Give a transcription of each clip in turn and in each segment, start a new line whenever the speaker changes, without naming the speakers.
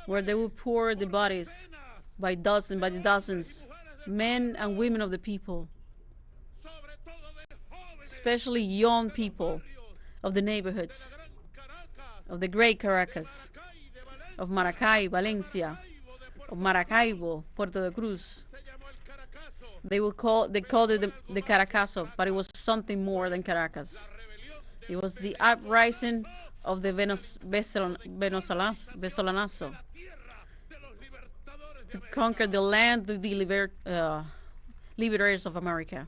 where they would pour the bodies by the dozens, men and women of the people, especially young people of the neighborhoods, of the great Caracas, of Maracay, Valencia, of Maracaibo, Puerto de Cruz. They called it the Caracazo, but it was something more than Caracas. It was the uprising of the Venezolanazo to conquer the land of the liberators of America.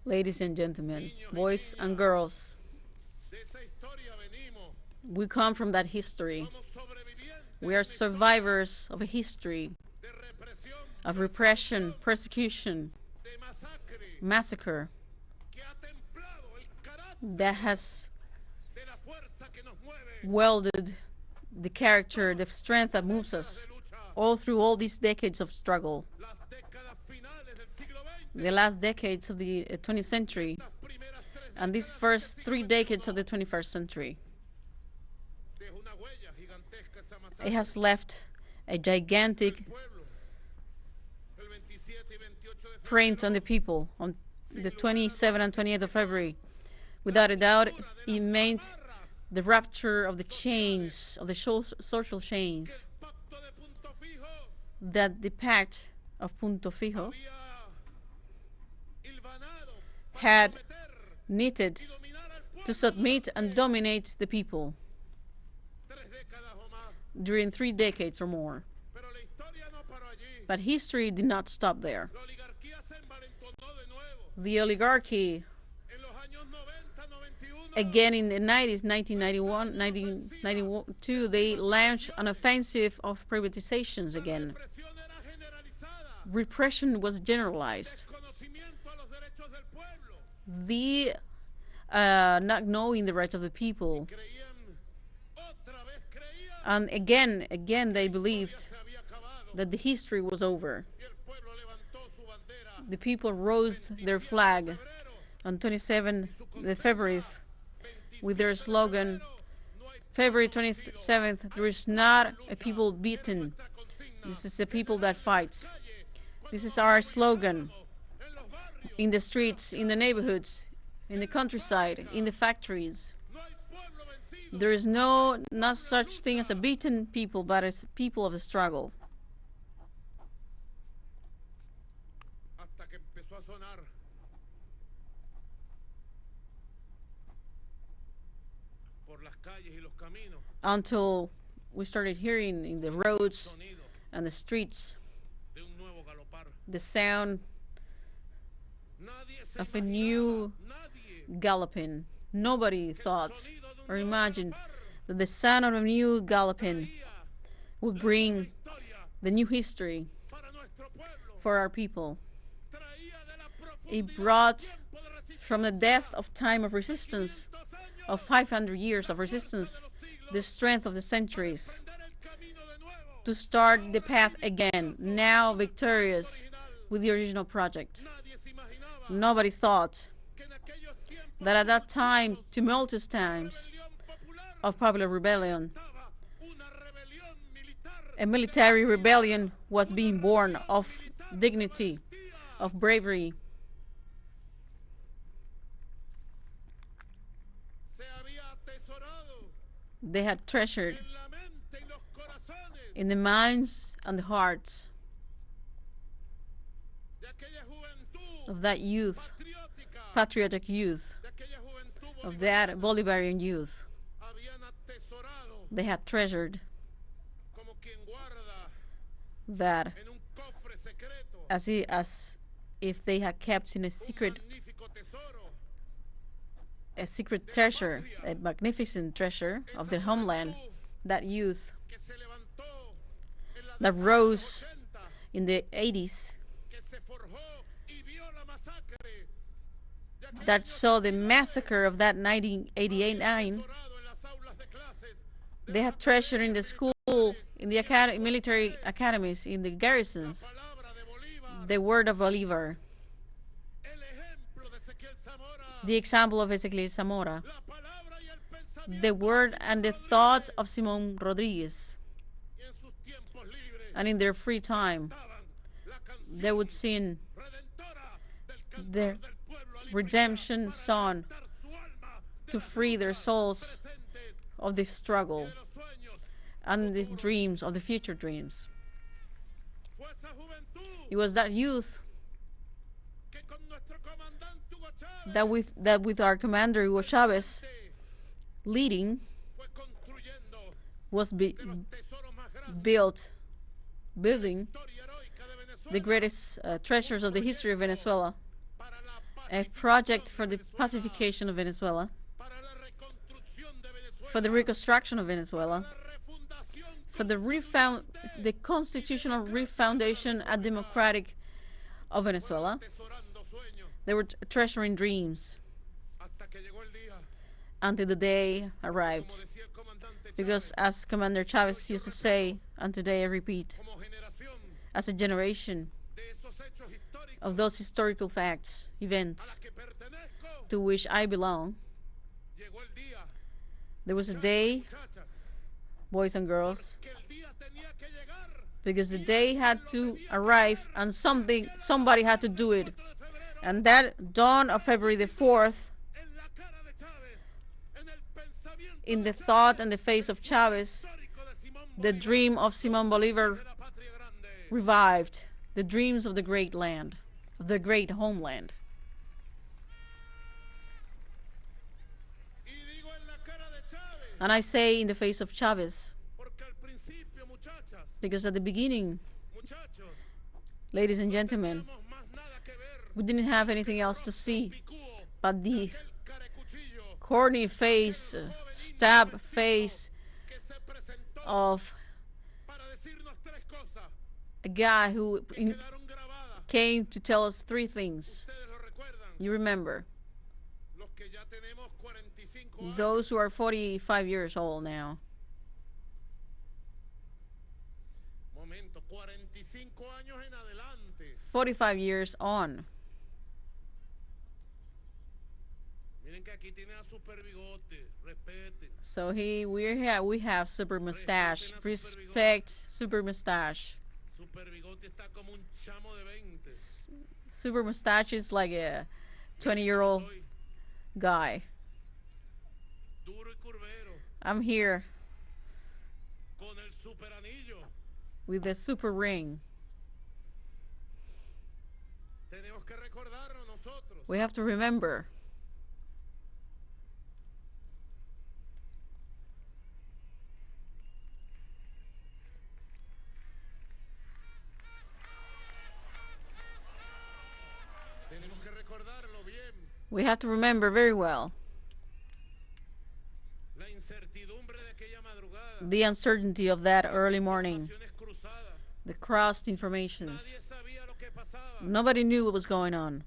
Ladies and gentlemen, boys and girls, we come from that history. We are survivors of a history of repression, persecution, massacre that has welded the character, the strength that moves us all through all these decades of struggle. The last decades of the 20th century and these first 3 decades of the 21st century. It has left a gigantic print on the people on the 27th and 28th of February. Without a doubt, it meant the rupture of the chains, of the social chains, that the Pact of Punto Fijo had knitted to submit and dominate the people during 3 decades or more. But history did not stop there. The oligarchy, again in the 90s, 1991, 1992, they launched an offensive of privatizations again. Repression was generalized. The not knowing the rights of the people. And again they believed that the history was over. The people rose their flag on 27th February with their slogan, February 27th, there is not a people beaten. This is a people that fights. This is our slogan. In the streets, in the neighborhoods, in the countryside, in the factories. There is not such thing as a beaten people, but as people of the struggle. Until we started hearing in the roads and the streets the sound of a new galloping. Nobody thought or imagined that the sound of a new galloping would bring the new history for our people. It brought from the death of time of resistance, of 500 years of resistance, the strength of the centuries to start the path again, now victorious with the original project. Nobody thought that at that time, tumultuous times of popular rebellion, a military rebellion was being born of dignity, of bravery. They had treasured in the minds and the hearts of that youth, patriotic youth, of that Bolivarian youth. They had treasured that as if they had kept in a secret treasure, a magnificent treasure of their homeland, that youth that rose in the 80s, that saw the massacre of that 1988-9. They had treasured in the school, in the military academies, in the garrisons, the word of Bolívar, the example of Ezequiel Zamora, the word and the thought of Simón Rodríguez. And in their free time, they would sing the redemption song to free their souls of the struggle and the dreams of the future dreams. It was that youth that with our commander Hugo Chávez leading was building the greatest treasures of the history of Venezuela, a project for the pacification of Venezuela, for the reconstruction of Venezuela, for the constitutional refoundation and democratic of Venezuela. They were treasuring dreams until the day arrived. Because as Commander Chávez used to say, and today I repeat, as a generation of those historical facts, events, to which I belong, there was a day, boys and girls, because the day had to arrive and somebody had to do it. And that dawn of February the 4th, in the thought and the face of Chávez, the dream of Simón Bolívar revived, the dreams of the great land, of the great homeland. And I say in the face of Chávez, because at the beginning, ladies and gentlemen, we didn't have anything else to see but the corny face, stab face of a guy who came to tell us three things. You remember? Those who are 45 years old now. 45 years on. So we have super mustache. Respect super mustache. Super mustache is like a 20-year-old guy. I'm here with the super ring. We have to remember. We have to remember very well the uncertainty of that early morning, the crossed informations. Nobody knew what was going on.